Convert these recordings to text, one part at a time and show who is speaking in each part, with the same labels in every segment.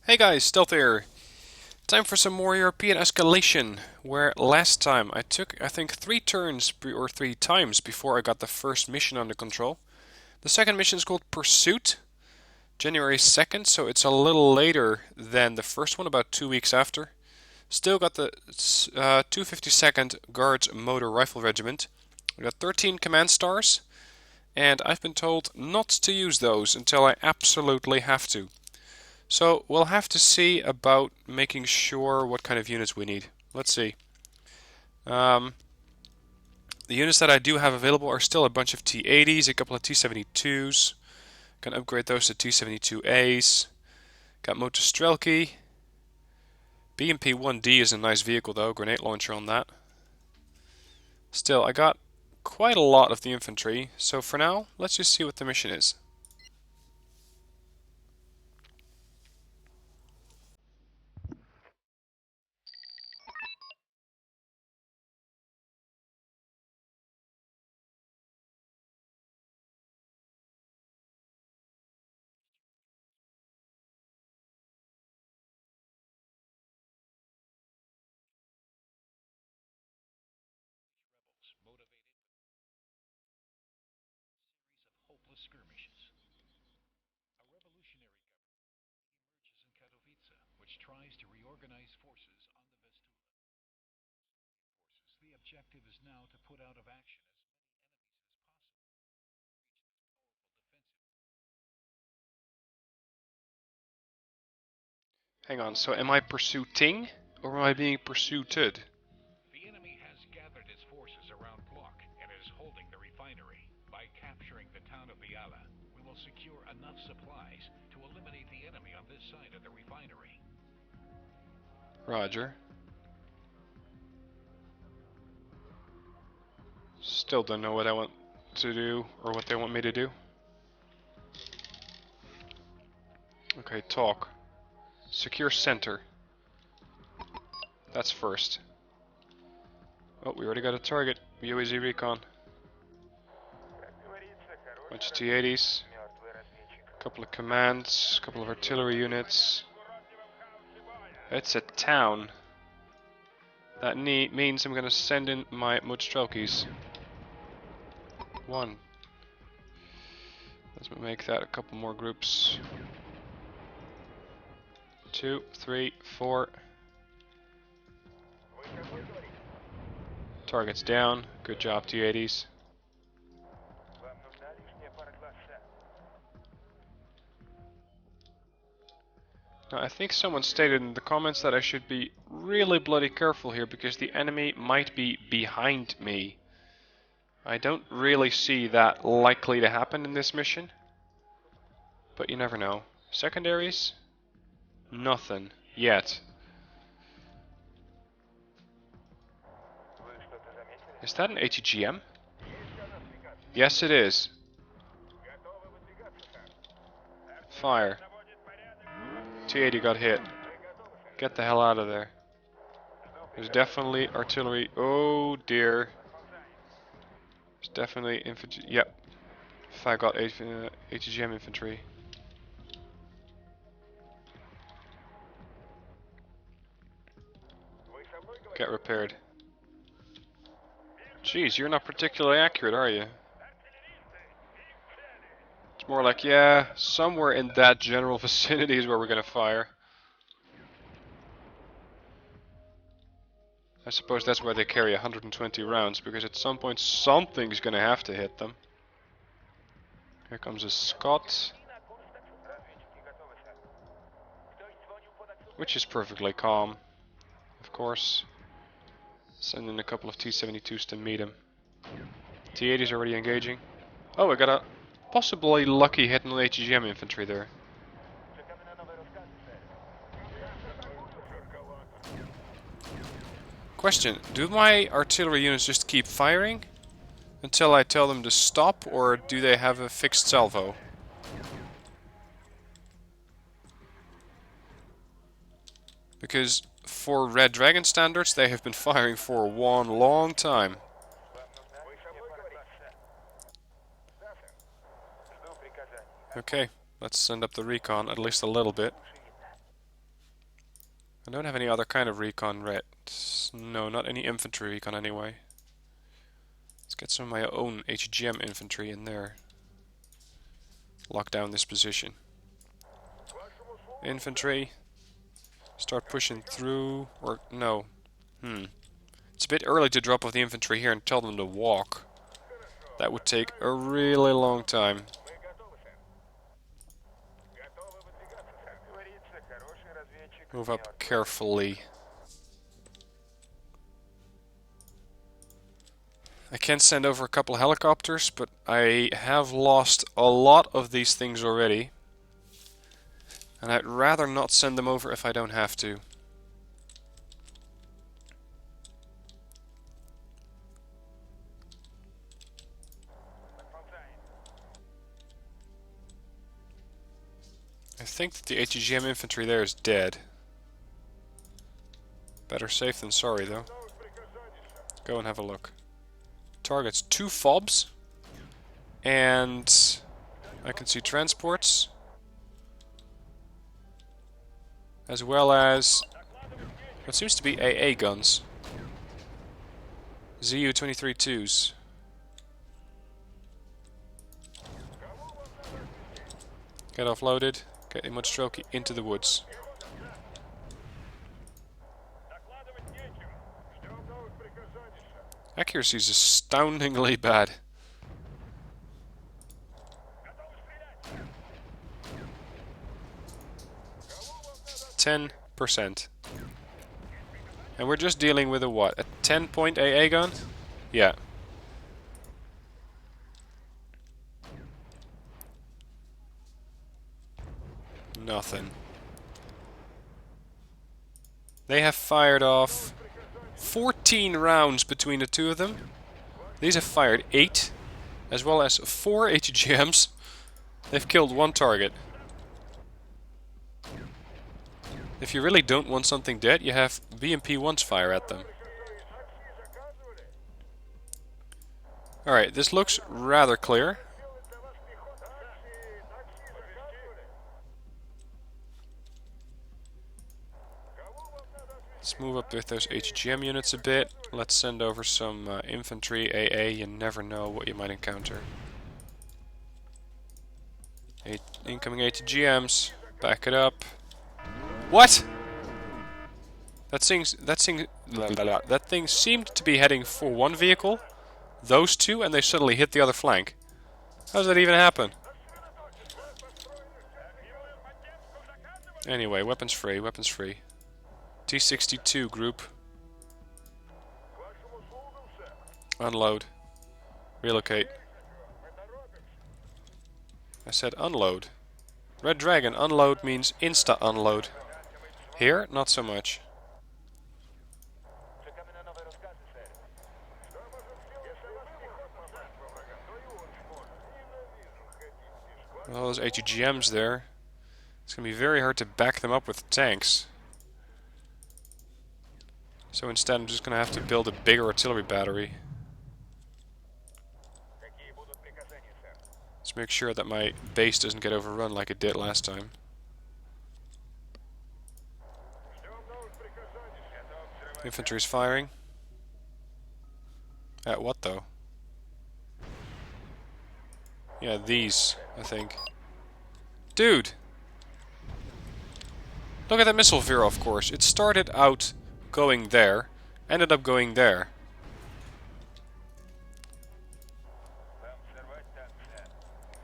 Speaker 1: Hey guys, Stealth here. Time for some more European Escalation, where last time I took, I think, 3 turns or 3 times before I got the first mission under control. The second mission is called Pursuit, January 2nd, so it's a little later than the first one, about 2 weeks after. Still got the 252nd Guards Motor Rifle Regiment. We got 13 command stars, and I've been told not to use those until I absolutely have to. So we'll have to see about making sure what kind of units we need. Let's see. Um, the units that I do have available are still a bunch of T-80s, a couple of T-72s. Can upgrade those to T-72As. Got Motostrelki. BMP-1D is a nice vehicle though, grenade launcher on that. Still, I got quite a lot of the infantry, so for now, let's just see what the mission is.
Speaker 2: Skirmishes. A revolutionary government emerges in Katowice, which tries to reorganize forces on the Vistula. The objective is now to put out of action as many
Speaker 1: Hang on, so am I pursuing or am I being pursued?
Speaker 2: the enemy has gathered its forces around Block and is holding the refinery. By capturing the town of Biala, we will secure enough supplies to eliminate the enemy on this side of the refinery.
Speaker 1: Roger. Still don't know what I want to do or what they want me to do. Okay, talk. Secure center. That's first. Oh, we already got a target. UAZ recon. Bunch of T-80s. Couple of commands. Couple of artillery units. It's a town. That means I'm gonna send in my Mutstrelkis. One. Let's make that a couple more groups. 2, 3, 4. Targets down. Good job, T-80s. Now, I think someone stated in the comments that I should be really bloody careful here because the enemy might be behind me. I don't really see that likely to happen in this mission, but you never know. Secondaries? Nothing. Yet. Is that an ATGM? Yes, it is. Fire. T-80 got hit. Get the hell out of there. There's definitely artillery. Oh dear. There's definitely infantry. Yep. If I got ATGM infantry. Get repaired. Jeez, you're not particularly accurate, are you? It's more like, yeah, somewhere in that general vicinity is where we're gonna fire. I suppose that's why they carry 120 rounds, because at some point something's gonna have to hit them. Here comes a Scot. Which is perfectly calm, of course. Send in a couple of T-72s to meet him. T-80's already engaging. Oh, I got a possibly lucky hit on the ATGM infantry there. Question, do my artillery units just keep firing until I tell them to stop, or do they have a fixed salvo? Because for Red Dragon standards, they have been firing for one long time. Okay, let's send up the recon, at least a little bit. I don't have any other kind of recon red. No, not any infantry recon anyway. Let's get some of my own HGM infantry in there. Lock down this position. Infantry. Start pushing through. Or, no. It's a bit early to drop off the infantry here and tell them to walk. That would take a really long time. Move up carefully. I can send over a couple helicopters, but I have lost a lot of these things already. And I'd rather not send them over if I don't have to. I think that the HGM infantry there is dead. Better safe than sorry, though. Go and have a look. Targets 2 FOBs. And I can see transports. As well as what seems to be AA guns. ZU-23-2s. Get offloaded. Get Immodstroki into the woods. Accuracy is astoundingly bad. 10%. And we're just dealing with a what? A 10-point AA gun? Yeah. Nothing. They have fired off 14 rounds between the two of them. These have fired 8, as well as 4 HGMs. They've killed 1 target. If you really don't want something dead, you have BMP-1s fire at them. Alright, this looks rather clear. Let's move up with those HGM units a bit. Let's send over some infantry, AA. You never know what you might encounter. Incoming HGMs. Back it up. What? That thing seemed to be heading for one vehicle, those two, and they suddenly hit the other flank. How does that even happen? Anyway, weapons free, weapons free. T-62 group. Unload. Relocate. I said unload. Red Dragon, unload means insta-unload. Here, not so much. All those HGMs there. It's going to be very hard to back them up with tanks. So instead I'm just going to have to build a bigger artillery battery. Let's make sure that my base doesn't get overrun like it did last time. Infantry's firing. At what though? Yeah, these, I think. Dude! Look at that missile veer off course. It started out going there, ended up going there.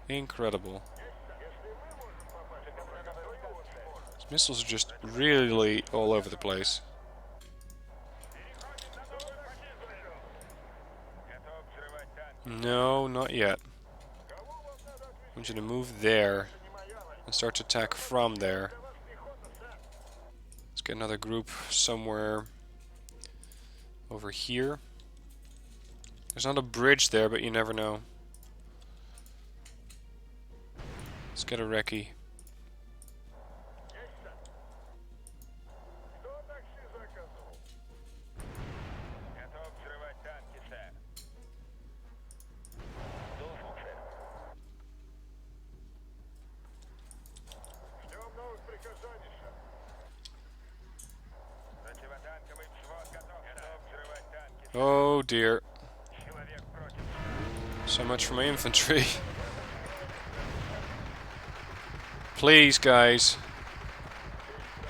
Speaker 1: Incredible. These missiles are just really all over the place. No, not yet. I want you to move there and start to attack from there. Let's get another group somewhere over here. There's not a bridge there, but you never know. Let's get a recce. Oh dear. So much for my infantry. Please, guys.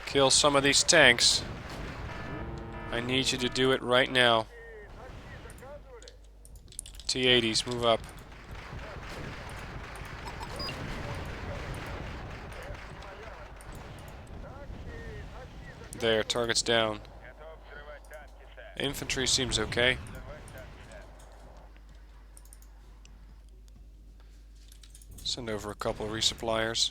Speaker 1: Kill some of these tanks. I need you to do it right now. T-80s, move up. There, target's down. Infantry seems okay. Send over a couple of resuppliers.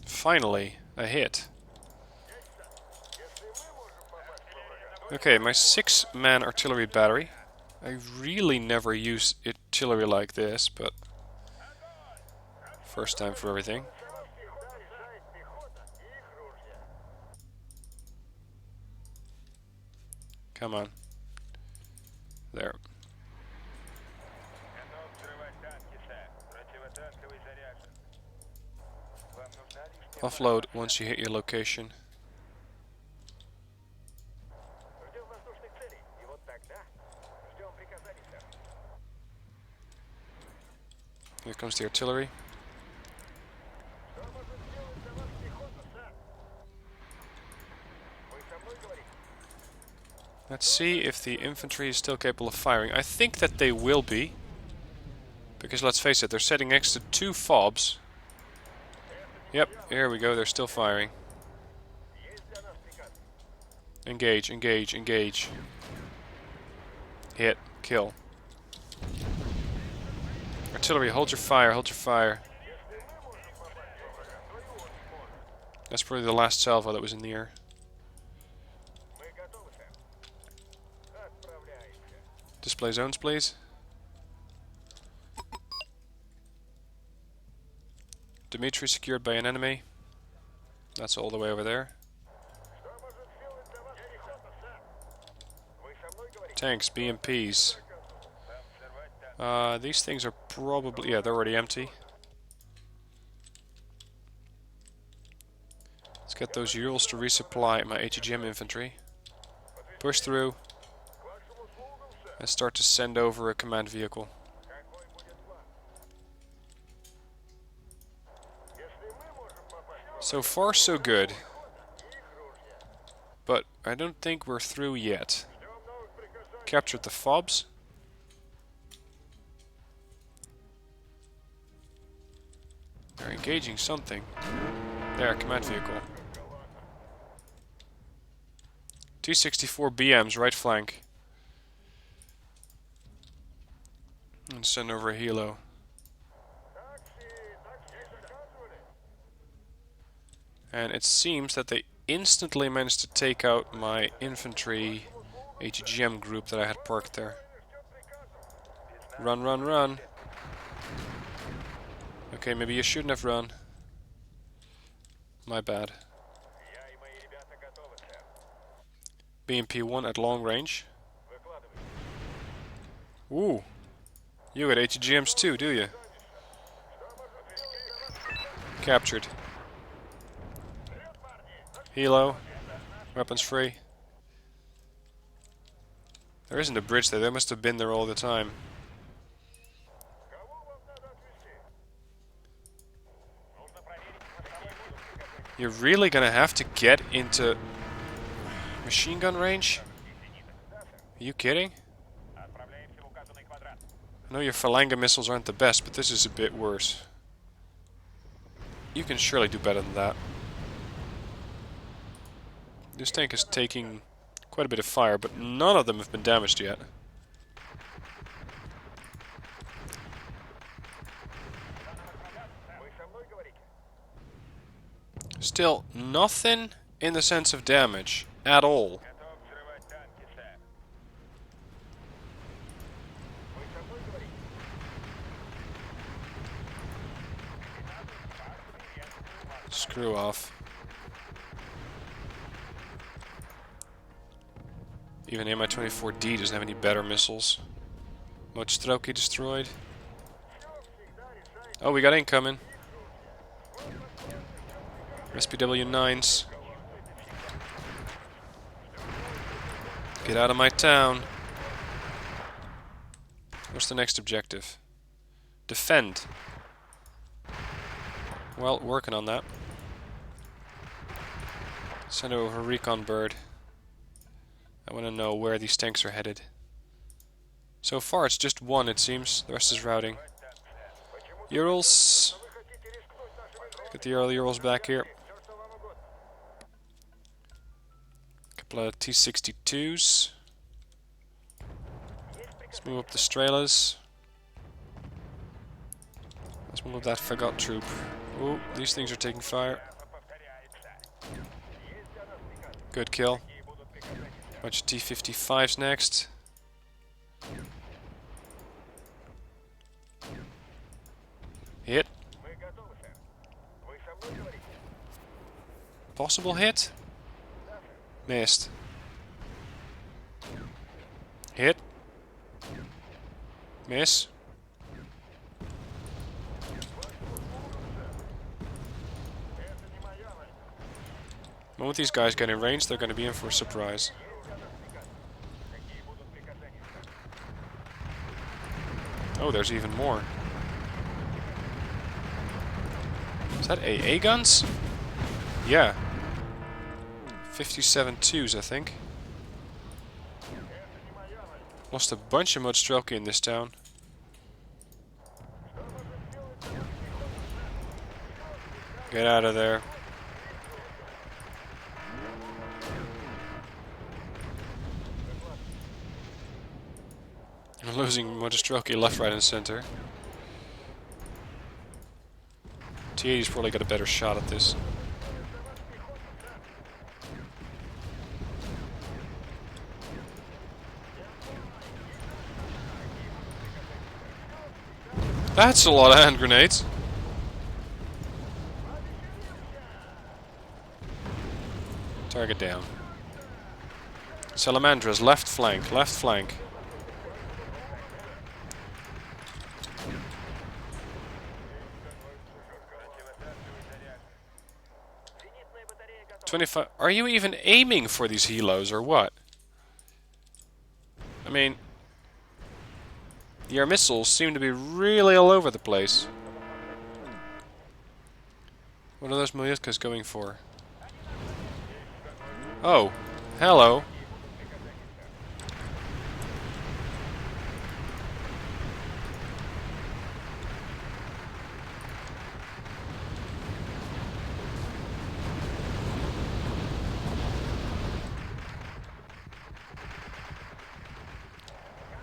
Speaker 1: Finally, a hit. Okay, my 6-man artillery battery. I really never use artillery like this, but first time for everything. Come on. There. Offload once you hit your location. Here comes the artillery. Let's see if the infantry is still capable of firing. I think that they will be. Because let's face it, they're sitting next to 2 FOBs. Yep, here we go, they're still firing. Engage, engage, engage. Hit, kill. Artillery, hold your fire, hold your fire. That's probably the last salvo that was in the air. Display zones, please. Dmitry secured by an enemy. That's all the way over there. Tanks, BMPs. These things are probably... yeah, they're already empty. Let's get those Urals to resupply my ATGM infantry. Push through. And start to send over a command vehicle. So far, so good. But I don't think we're through yet. Captured the FOBs. They're engaging something. There, command vehicle. T-64 BMs, right flank. And send over a helo. And it seems that they instantly managed to take out my infantry ATGM group that I had parked there. Run, run, run. Okay, maybe you shouldn't have run. My bad. BMP-1 at long range. Ooh. You got ATGMs too, do you? Captured. Helo. Weapons free. There isn't a bridge there. They must have been there all the time. You're really gonna have to get into machine gun range? Are you kidding? I know your Phalanga missiles aren't the best, but this is a bit worse. You can surely do better than that. This tank is taking quite a bit of fire, but none of them have been damaged yet. Still, nothing in the sense of damage at all. Screw off. Even Mi-24D doesn't have any better missiles. Mochstroki destroyed. Oh, we got incoming. SPW-9s. Get out of my town. What's the next objective? Defend. Well, working on that. Send over a recon bird. I want to know where these tanks are headed. So far it's just one, it seems. The rest is routing. Urals. Get the early Urals back here. Couple of T-62s. Let's move up the Strelas. Let's move up that Fagot troop. Ooh, these things are taking fire. Good kill. Bunch of T-55s next. Hit. Possible hit? Missed. Hit. Miss. The moment these guys get in range, they're going to be in for a surprise. Oh, there's even more. Is that AA guns? Yeah. 57 twos, I think. Lost a bunch of Mudstrelki in this town. Get out of there. I'm losing Mudstrelki left, right, and center. T-80's probably got a better shot at this. That's a lot of hand grenades. Target down. Salamandra's left flank, left flank. $25. Are you even aiming for these helos or what? I mean, your missiles seem to be really all over the place. What are those Molyutkas going for? Oh, hello.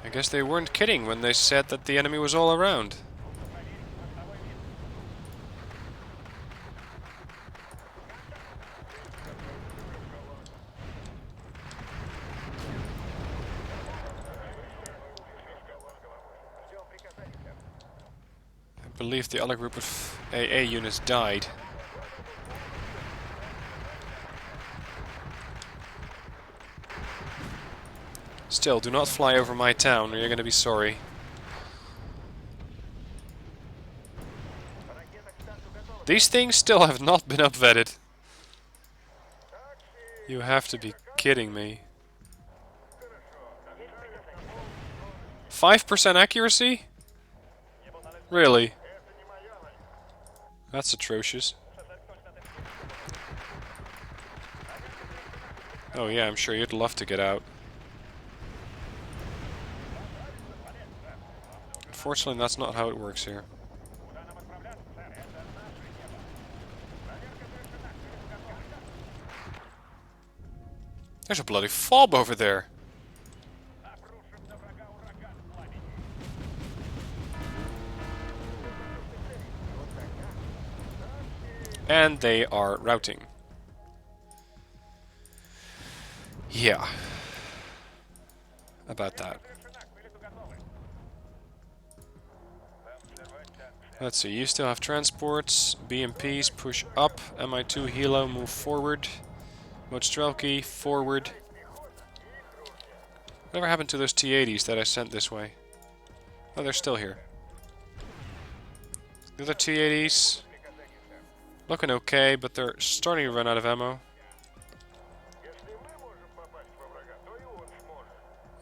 Speaker 1: I guess they weren't kidding when they said that the enemy was all around. I believe the other group of AA units died. Still, do not fly over my town or you're going to be sorry. These things still have not been upvetted. You have to be kidding me. 5% accuracy? Really? That's atrocious. Oh yeah, I'm sure you'd love to get out. Unfortunately, that's not how it works here. There's a bloody fob over there. And they are routing. Yeah. About that. Let's see, you still have transports, BMPs, push up, Mi-2 Helo, move forward, Mudstrelki, forward. Whatever happened to those T-80s that I sent this way? Oh, they're still here. The other T-80s. Looking okay, but they're starting to run out of ammo.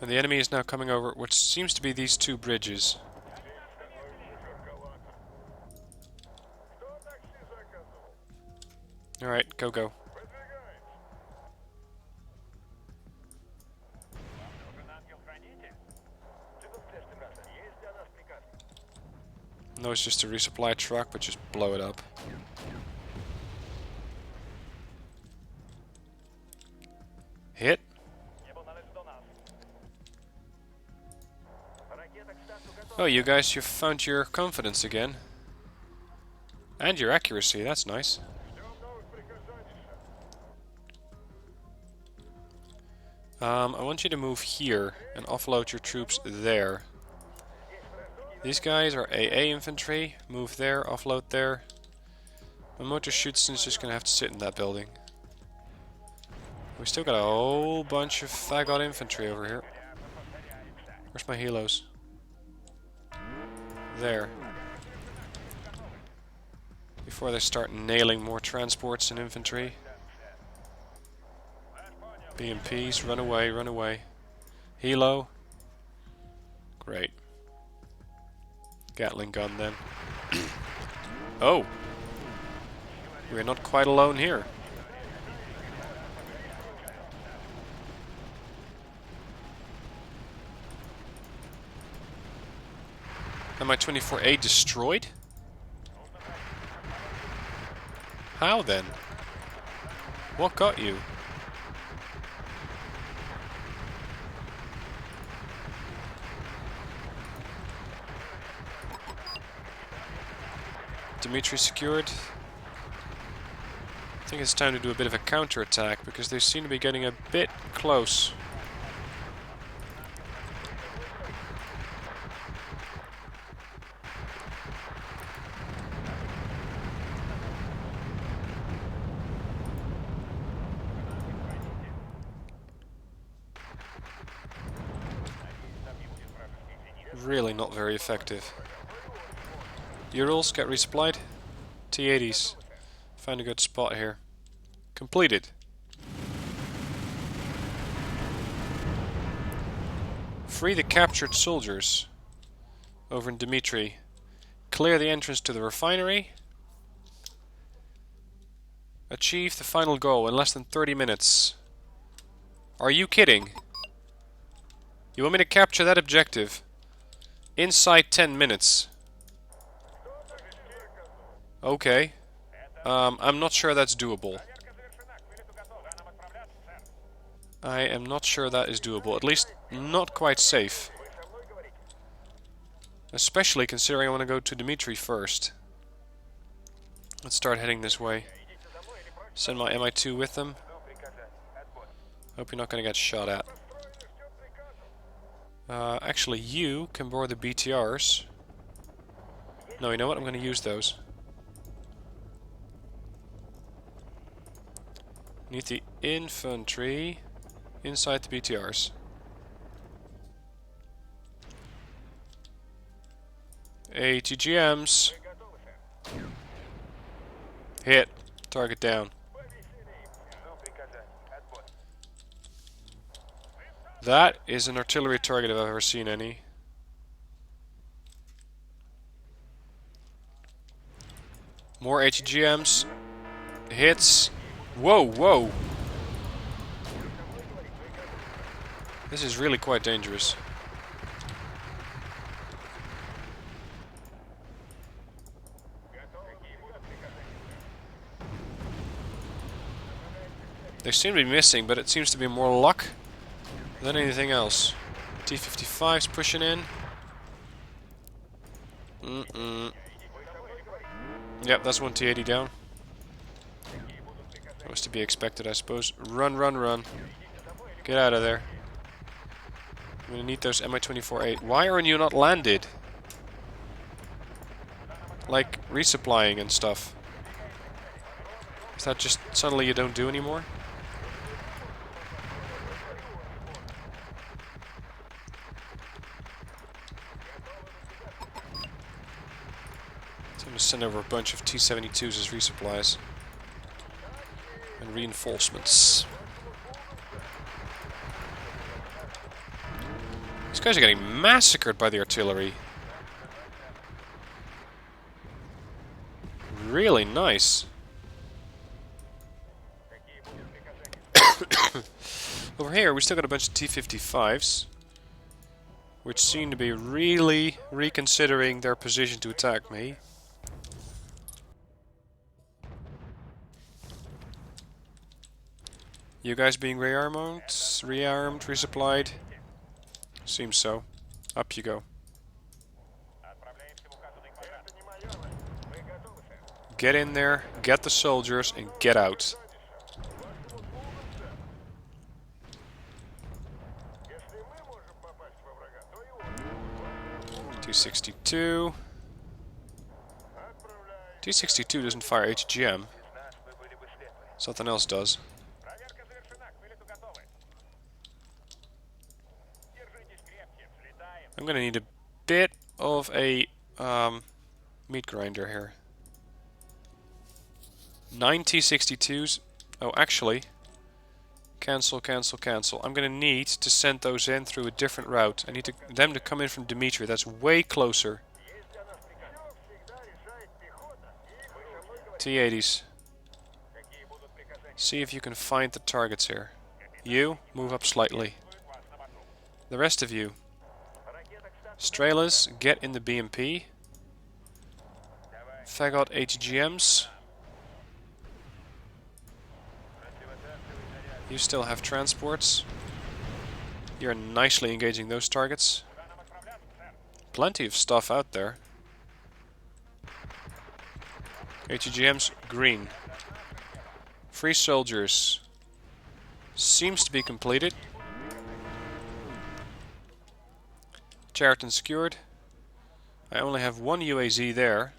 Speaker 1: And the enemy is now coming over what seems to be these two bridges. Alright, go, go. No, it's just a resupply truck, but just blow it up. Hit. Oh, you guys, you've found your confidence again. And your accuracy, that's nice. I want you to move here and offload your troops there. These guys are AA infantry. Move there, offload there. My motor Schützen's just gonna have to sit in that building. We still got a whole bunch of fagot infantry over here. Where's my helos? There. Before they start nailing more transports and infantry. BMPs, run away, run away. Helo. Great. Gatling gun then. Oh! We're not quite alone here. Am I 24A destroyed? How then? What got you? Dimitri secured. I think it's time to do a bit of a counterattack because they seem to be getting a bit close. Really not very effective. Urals get resupplied. T-80s. Found a good spot here. Completed. Free the captured soldiers over in Dimitri. Clear the entrance to the refinery. Achieve the final goal in less than 30 minutes. Are you kidding? You want me to capture that objective inside 10 minutes? Okay. I'm not sure that's doable. I am not sure that is doable. At least not quite safe. Especially considering I want to go to Dimitri first. Let's start heading this way. Send my MI2 with them. Hope you're not going to get shot at. Actually, you can board the BTRs. No, you know what? I'm going to use those. Need the infantry inside the BTRs. ATGMs. Hit. Target down. That is an artillery target if I've ever seen any. More ATGMs. Hits. Whoa, whoa. This is really quite dangerous. They seem to be missing, but it seems to be more luck than anything else. T-55's pushing in. Yep, that's one T-80 down. That was to be expected, I suppose. Run, run, run. Get out of there. I'm gonna need those Mi-24A. Why are you not landed? Like, resupplying and stuff. Is that just suddenly you don't do anymore? gonna send over a bunch of T-72s as resupplies. And reinforcements. These guys are getting massacred by the artillery. Really nice. Over here, we still got a bunch of T-55s, which seem to be really reconsidering their position to attack me. You guys being rearmed, resupplied? Seems so. Up you go. Get in there, get the soldiers, and get out. T-62. T-62 doesn't fire HGM. Something else does. I'm gonna need a bit of a meat grinder here. 9 T-62s. Oh, actually, cancel. I'm gonna need to send those in through a different route. I need them to come in from Dimitri. That's way closer. T-80s. See if you can find the targets here. You, move up slightly. The rest of you. Strelas, get in the BMP. Fagot HGMs. You still have transports. You're nicely engaging those targets. Plenty of stuff out there. HGMs, green. Free soldiers. Seems to be completed. Chariton secured. I only have one UAZ there.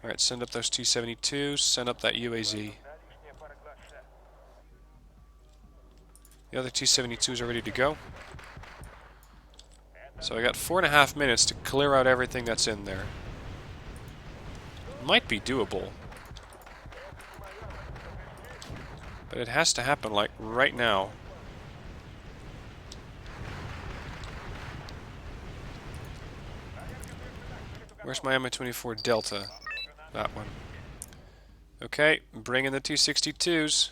Speaker 1: Alright, send up those T-72s, send up that UAZ. The other T-72s are ready to go. So I got 4.5 minutes to clear out everything that's in there. Might be doable. But it has to happen, like, right now. Where's my Mi-24 Delta? That one. Okay, bring in the T-62s.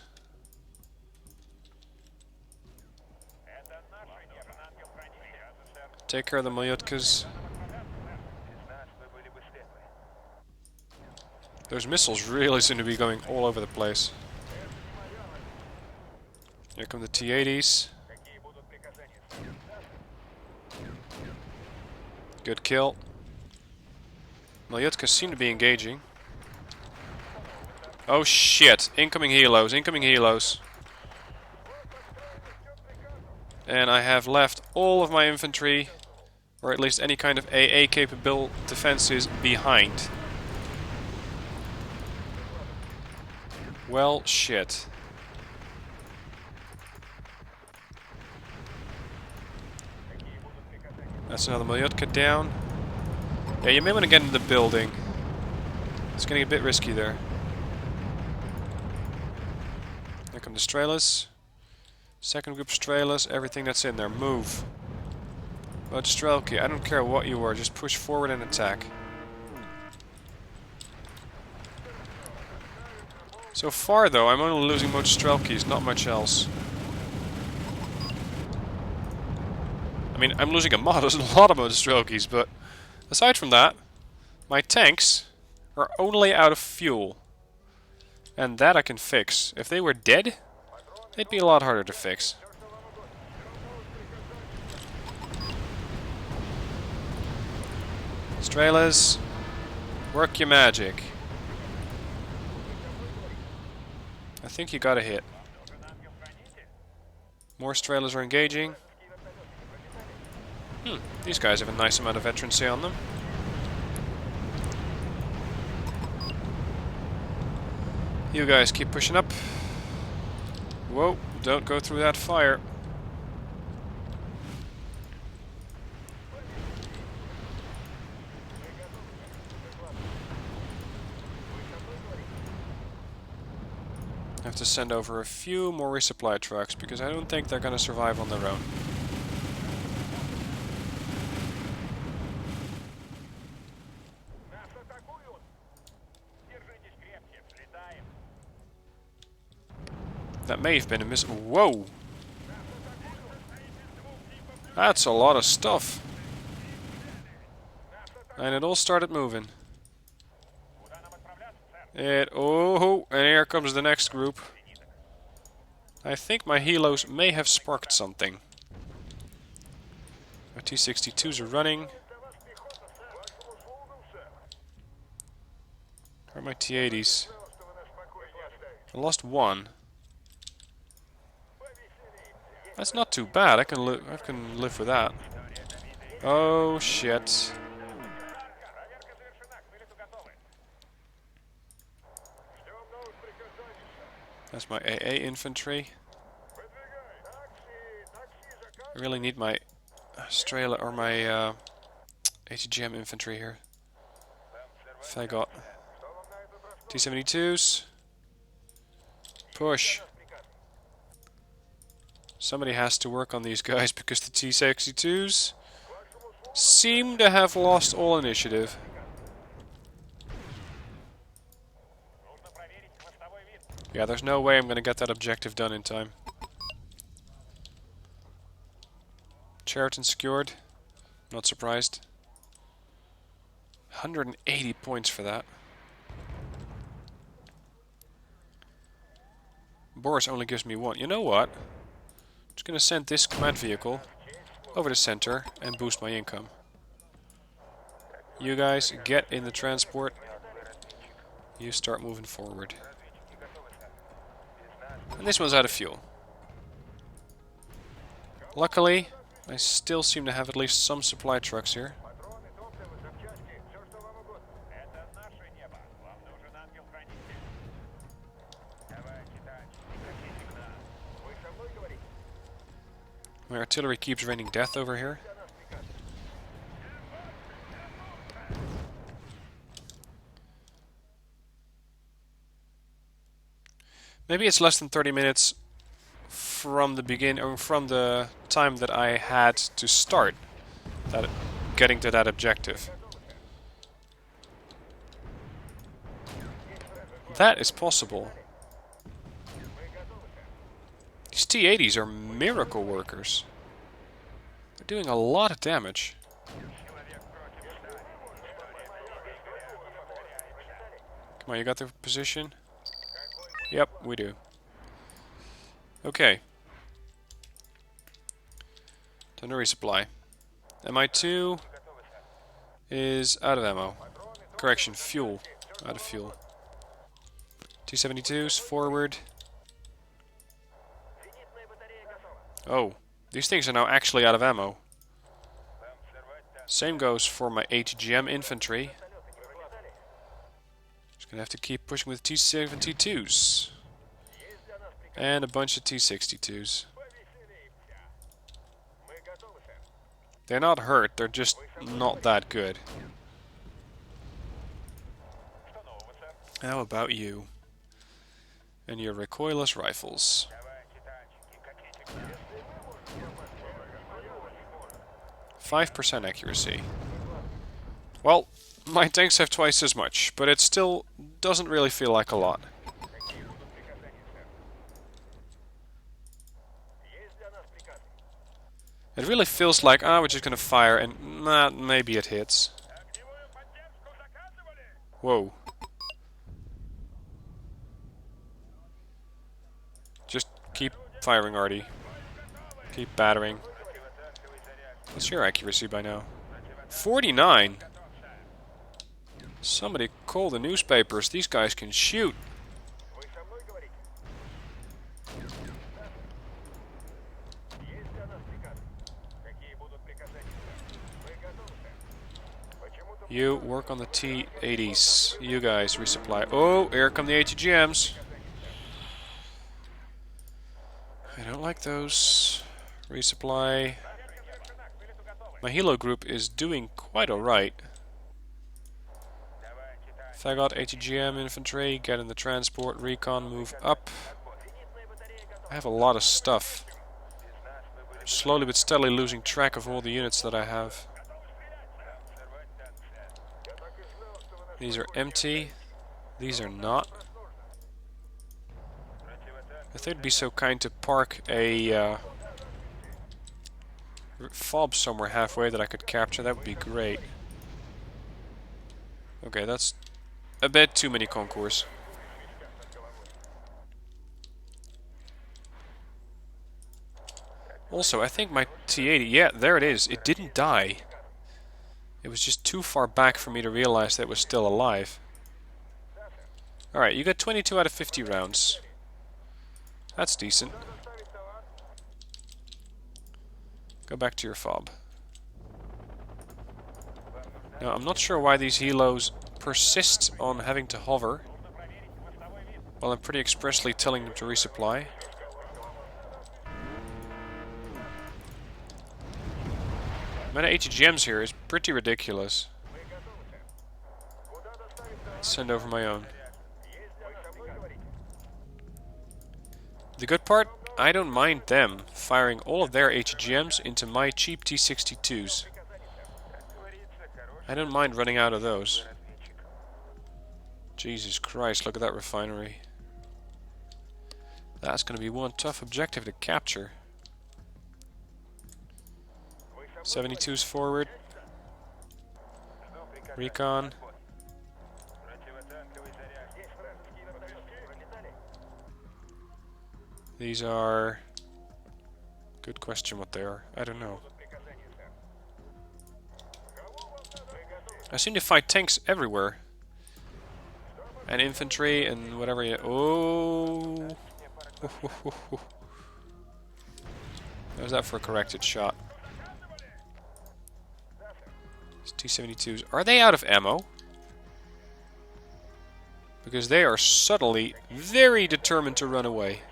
Speaker 1: Take care of the Malyutkas. Those missiles really seem to be going all over the place. Here come the T-80s. Good kill. Malyutkas seem to be engaging. Oh shit! Incoming helos, incoming helos. And I have left all of my infantry, or at least any kind of AA-capable defenses, behind. Well, shit. That's another Malyotka down. Yeah, you may want to get into the building. It's getting a bit risky there. Here come the Strelas. Second group Strelas, everything that's in there, move. Mojostrelki, I don't care what you are, just push forward and attack. So far though, I'm only losing Mojostrelkis, not much else. I mean, I'm losing a lot of Mojostrelkis, but aside from that, my tanks are only out of fuel. And that I can fix. If they were dead, they'd be a lot harder to fix. Strelas, work your magic. I think you got a hit. More Strelas are engaging. These guys have a nice amount of veterancy on them. You guys keep pushing up. Whoa, don't go through that fire. have to send over a few more resupply trucks because I don't think they're gonna survive on their own. That may have been a miss. Whoa! That's a lot of stuff. And it all started moving. Oh, and here comes the next group. I think my helos may have sparked something. My T-62s are running. Where are my T-80s? I lost one. That's not too bad. I can live with that. Oh shit. That's my AA infantry. I really need my Strela or my HGM infantry here. If I got T-72s. Push. Somebody has to work on these guys because the T-62s seem to have lost all initiative. Yeah, there's no way I'm going to get that objective done in time. Chariton secured. Not surprised. 180 points for that. Boris only gives me one. You know what? I'm just going to send this command vehicle over the center and boost my income. You guys get in the transport. You start moving forward. And this one's out of fuel. Luckily, I still seem to have at least some supply trucks here. My artillery keeps raining death over here. Maybe it's less than 30 minutes from the from the time that I had to start getting to that objective. That is possible. These T-80s are miracle workers. They're doing a lot of damage. Come on, you got the position? Yep, we do. Okay. Time to resupply. MI2 is out of ammo. Correction, fuel. Out of fuel. T-72s, forward. Oh, these things are now actually out of ammo. Same goes for my HGM infantry. Just gonna have to keep pushing with T-72s. And a bunch of T-62s. They're not hurt, they're just not that good. How about you? And your recoilless rifles. 5% accuracy. Well, my tanks have twice as much, but it still doesn't really feel like a lot. It really feels like, we're just gonna fire and, maybe it hits. Whoa. Just keep firing, Artie. Keep battering. What's your accuracy by now? 49! Somebody call the newspapers. These guys can shoot. You work on the T-80s. You guys resupply. Oh, here come the ATGMs. I don't like those. Resupply. My helo group is doing quite alright. If I got ATGM infantry, get in the transport, recon, move up. I have a lot of stuff. Slowly but steadily losing track of all the units that I have. These are empty. These are not. If they'd be so kind to park a fob somewhere halfway that I could capture, that would be great. Okay, that's a bit too many concours. Also, I think my T-80, yeah, there it is. It didn't die. It was just too far back for me to realize that it was still alive. Alright, you got 22 out of 50 rounds. That's decent. Go back to your fob. Now, I'm not sure why these helos persist on having to hover. Well, I'm pretty expressly telling them to resupply. The amount of HGMs here is pretty ridiculous. Send over my own. The good part, I don't mind them firing all of their HGMs into my cheap T-62s. I don't mind running out of those. Jesus Christ, look at that refinery. That's going to be one tough objective to capture. 72's forward. Recon. These are... Good question what they are. I don't know. I seem to fight tanks everywhere. And infantry and whatever you... Oh! How's that for a corrected shot? These T-72s. Are they out of ammo? Because they are subtly very determined to run away.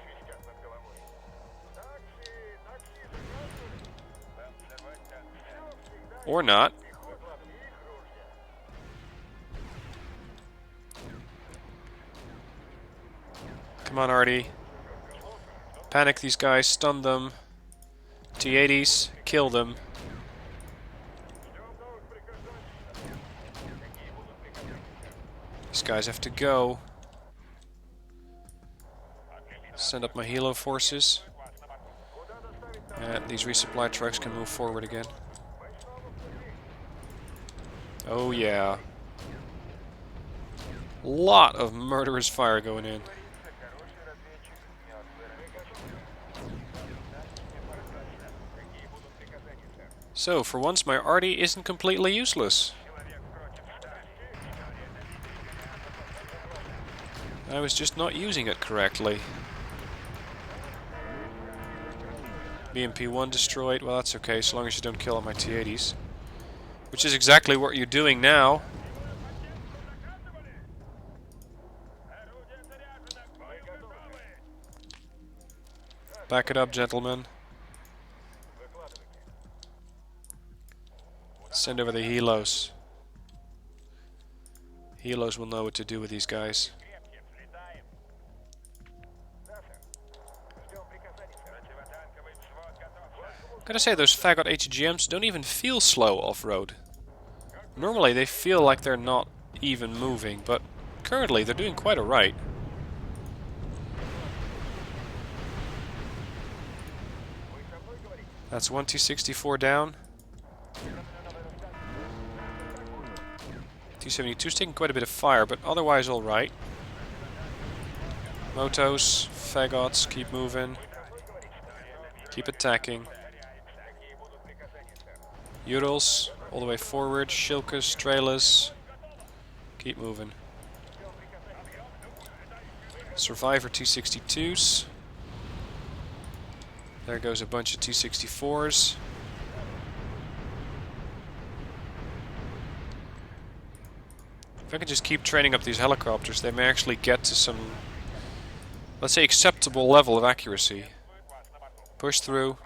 Speaker 1: Or not. Come on, Artie. Panic these guys, stun them. T-80s, kill them. These guys have to go. Send up my helo forces. And these resupply trucks can move forward again. Oh yeah. Lot of murderous fire going in. So, for once my arty isn't completely useless. I was just not using it correctly. BMP-1 destroyed. Well, that's okay, so long as you don't kill all my T-80s. Which is exactly what you're doing now. Back it up, gentlemen. Send over the helos. Helos will know what to do with these guys. Gotta say, those faggot HGMs don't even feel slow off-road. Normally they feel like they're not even moving, but currently they're doing quite alright. That's one T-64 down. T-72's taking quite a bit of fire, but otherwise alright. Motos, faggots, keep moving. Keep attacking. Urals, all the way forward. Shilkas, trailers. Keep moving. Survivor T-62s. There goes a bunch of T-64s. If I can just keep training up these helicopters, they may actually get to some, let's say, acceptable level of accuracy. Push through.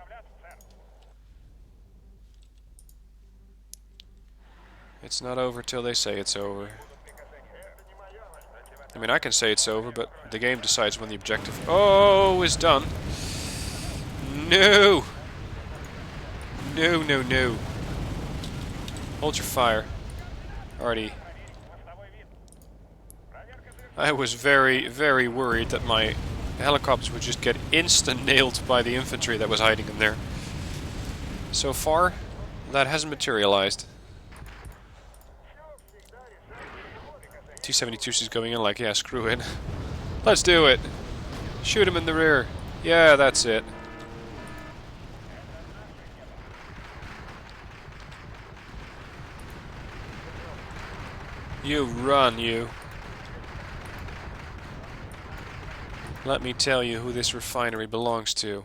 Speaker 1: It's not over till they say it's over. I mean, I can say it's over, but the game decides when the objective is done. No! No, no, no. Hold your fire. Alrighty. I was very, very worried that my helicopters would just get instant-nailed by the infantry that was hiding in there. So far, that hasn't materialized. T-72 is going in like, yeah, screw it. Let's do it! Shoot him in the rear. Yeah, that's it. You run, you. Let me tell you who this refinery belongs to.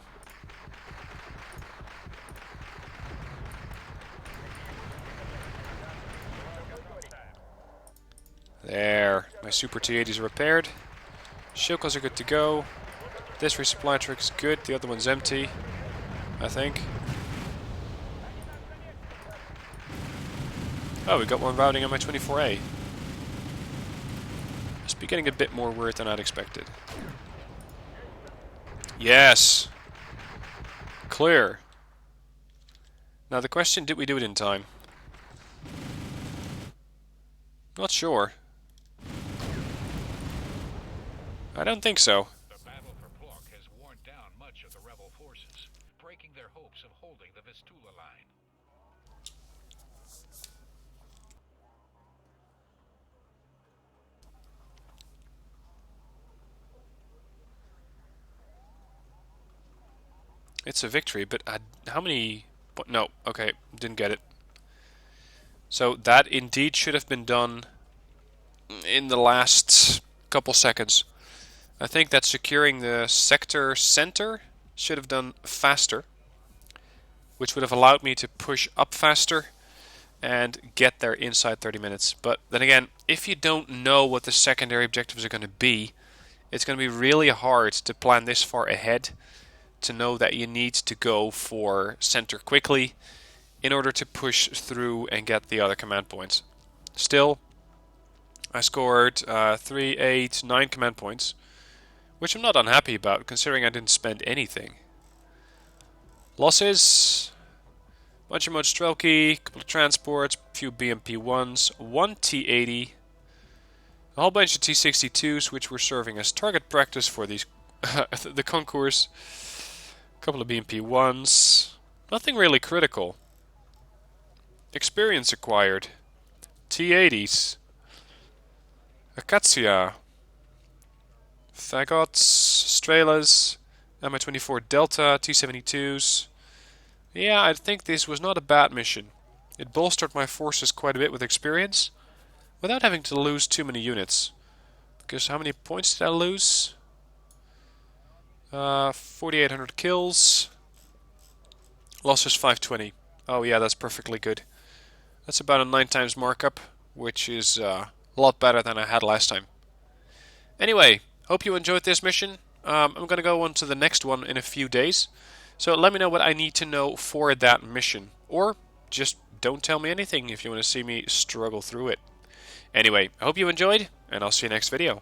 Speaker 1: There. My Super T-80s are repaired. Shilkos are good to go. This resupply truck is good. The other one's empty, I think. Oh, we got one routing on my 24A. Must be getting a bit more weird than I'd expected. Yes! Clear. Now the question, did we do it in time? Not sure. I don't think so.
Speaker 2: The battle for Plock has worn down much of the rebel forces, breaking their hopes of holding the Vistula line.
Speaker 1: It's a victory, but how many... But no, okay, didn't get it. So that indeed should have been done in the last couple seconds. I think that securing the sector center should have done faster, which would have allowed me to push up faster and get there inside 30 minutes. But then again, if you don't know what the secondary objectives are going to be, it's going to be really hard to plan this far ahead to know that you need to go for center quickly in order to push through and get the other command points. Still, I scored 3, 8, 9 command points, which I'm not unhappy about, considering I didn't spend anything. Losses: bunch of Mostrelki, couple of transports, few BMP-1s, 1 T-80, a whole bunch of T-62s, which were serving as target practice for these the concourse, a couple of BMP-1s, nothing really critical. Experience acquired, T-80s, Acacia, Fagots, Strelas, Mi-24 Delta, T-72s. Yeah, I think this was not a bad mission. It bolstered my forces quite a bit with experience, without having to lose too many units. Because how many points did I lose? 4,800 kills. Losses 520. Oh yeah, that's perfectly good. That's about a 9 times markup, which is a lot better than I had last time. Anyway, hope you enjoyed this mission. I'm going to go on to the next one in a few days. So let me know what I need to know for that mission. Or just don't tell me anything if you want to see me struggle through it. Anyway, I hope you enjoyed, and I'll see you next video.